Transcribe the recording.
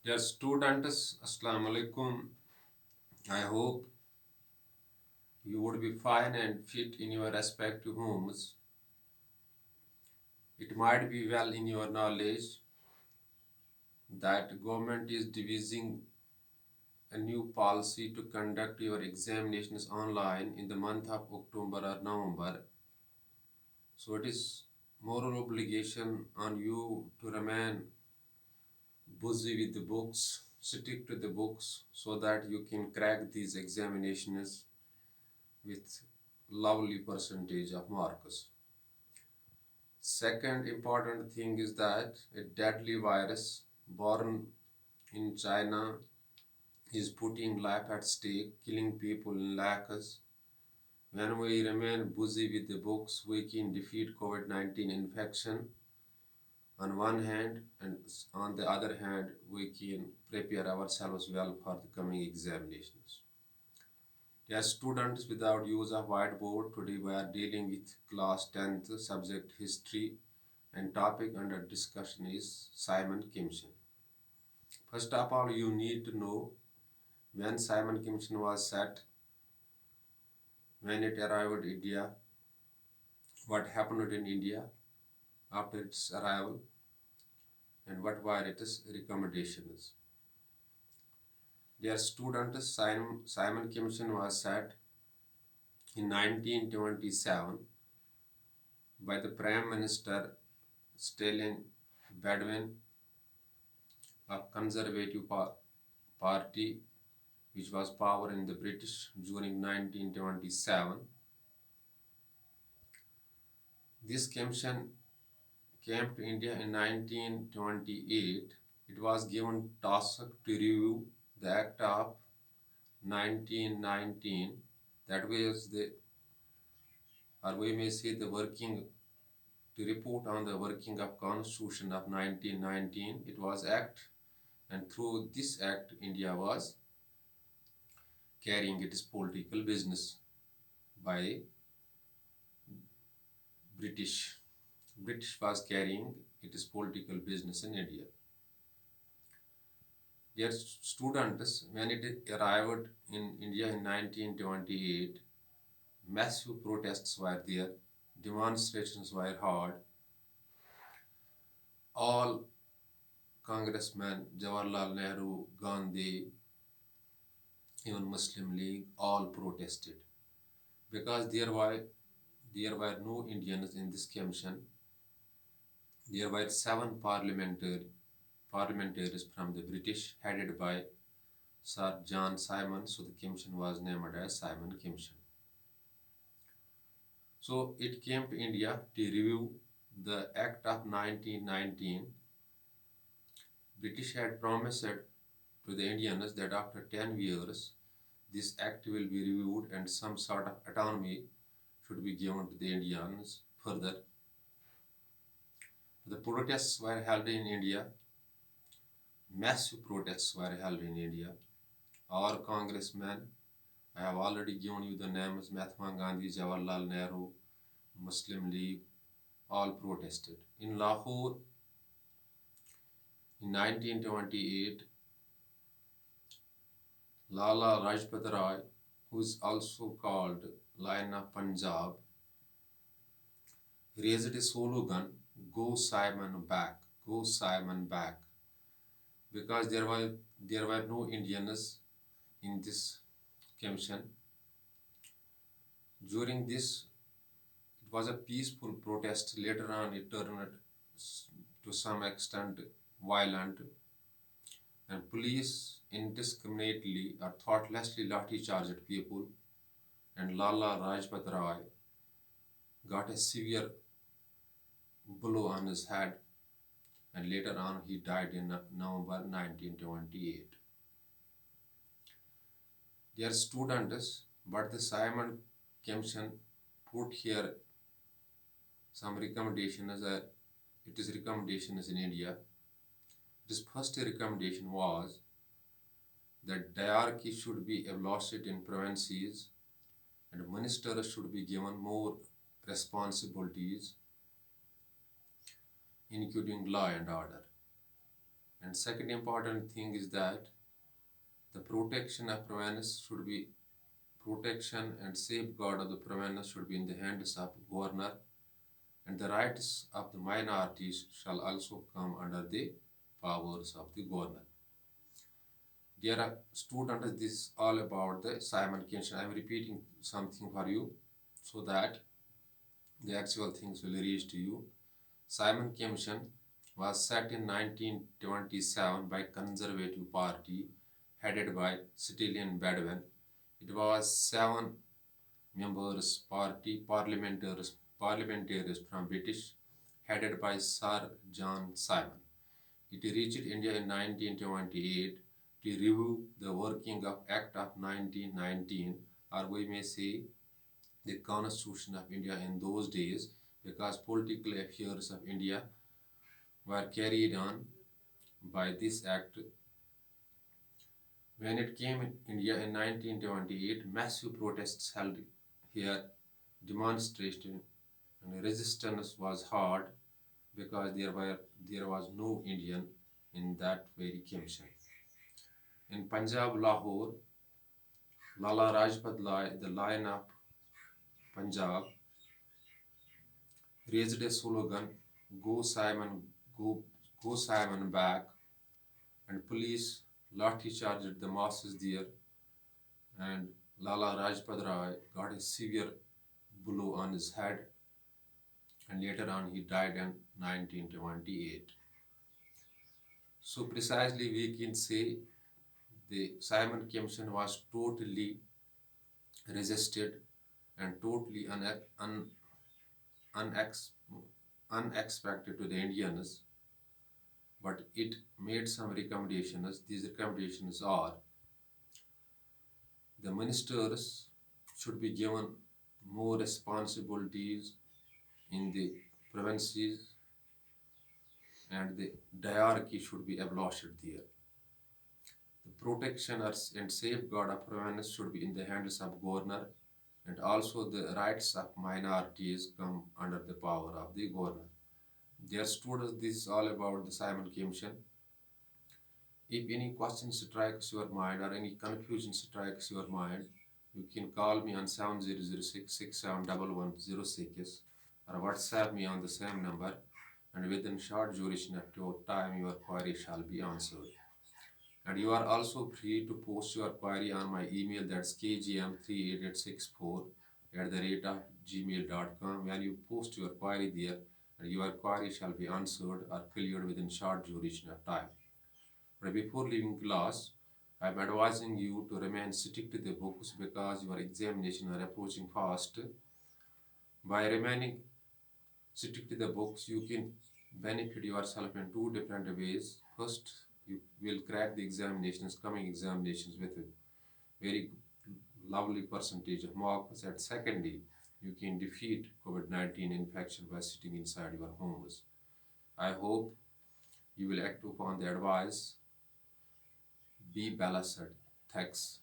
Dear students, Assalamu alaikum. I hope you would be fine and fit in your respective homes. It might be well in your knowledge that government is devising a new policy to conduct your examinations online in the month of October or November. So it is moral obligation on you to remain busy with the books, stick to the books so that you can crack these examinations with lovely percentage of marks. Second important thing is that a deadly virus born in China is putting life at stake, killing people in lakhs. When we remain busy with the books, we can defeat COVID-19 infection on one hand, and on the other hand, we can prepare ourselves well for the coming examinations. As students without use of whiteboard, today we are dealing with class 10th subject history and topic under discussion is Simon Kimson. First of all, you need to know when Simon Kimson was set, when it arrived in India, what happened in India after its arrival, and what were its recommendations. Dear students, Simon Kimson was set in 1927 by the Prime Minister Stalin Bedouin of Conservative Party, which was power in the British during 1927. This commission came to India in 1928. It was given task to review the Act of 1919. That was the, or we may say the working, to report on the working of Constitution of 1919. It was Act, and through this Act, India was carrying its political business by British. British was carrying its political business in India. Dear students, when it arrived in India in 1928, massive protests were there, demonstrations were hard. All congressmen, Jawaharlal Nehru, Gandhi, even Muslim League, all protested because there were no Indians in this commission. There were seven parliamentaries from the British headed by Sir John Simon, so the commission was named as Simon Commission. So it came to India to review the Act of 1919. British had promised to the Indians that after 10 years this act will be reviewed and some sort of autonomy should be given to the Indians further. The protests were held in India. Massive protests were held in India. Our congressmen, I have already given you the names, Mahatma Gandhi, Jawaharlal Nehru, Muslim League, all protested. In Lahore, in 1928, Lala Rajpat Rai, who is also called Lion of Punjab, raised a slogan, "Go Simon back, go Simon back," because there were no Indians in this commission. During this, it was a peaceful protest. Later on, it turned to some extent violent, and police indiscriminately or thoughtlessly lathi charged people, and Lala Rajpat Rai got a severe blow on his head, and later on he died in November 1928. Dear students, but the Simon Commission put here some recommendations. It is recommendations in India. This first recommendation was that diarchy should be abolished in provinces and ministers should be given more responsibilities, including law and order. And second important thing is that the protection of provenance should be protection and safeguard of the provenance should be in the hands of governor, and the rights of the minorities shall also come under the powers of the governor. Dear students, this is all about the Simon Commission. I am repeating something for you so that the actual things will reach to you. Simon Commission was set in 1927 by Conservative Party headed by Stillian Bedouin. It was seven members party parliamentarians from British headed by Sir John Simon. It reached India in 1928 to review the working of Act of 1919, or we may say the Constitution of India in those days, because political affairs of India were carried on by this act. When it came in India in 1928, massive protests held here, demonstration and resistance was hard because there was no Indian in that very commission. In Punjab, Lahore, Lala Rajpat Rai, the Lion of Punjab, raised a slogan, "Go Simon, go, go Simon back," and police lathi charged the masses there, and Lala Rajpat Rai got a severe blow on his head, and later on he died in 1928. So precisely we can say the Simon Commission was totally resisted and totally unex- unexpected to the Indians, but it made some recommendations. These recommendations are the ministers should be given more responsibilities in the provinces, and the diarchy should be abolished there. The protection and safeguard of provenance should be in the hands of governor, and also the rights of minorities come under the power of the governor. Dear students, this is all about the Simon Commission. If any question strikes your mind or any confusion strikes your mind, you can call me on 7006671106 or WhatsApp me on the same number, and within short duration of your time your query shall be answered. And you are also free to post your query on my email, that's kgm38864 @gmail.com. When you post your query there, your query shall be answered or cleared within short duration of time. But before leaving class, I am advising you to remain stick to the books because your examination are approaching fast. By remaining stick to the books, you can benefit yourself in two different ways. First, you will crack the examinations, coming examinations with a very lovely percentage of marks. And secondly, you can defeat COVID-19 infection by sitting inside your homes. I hope you will act upon the advice. Be balanced. Thanks.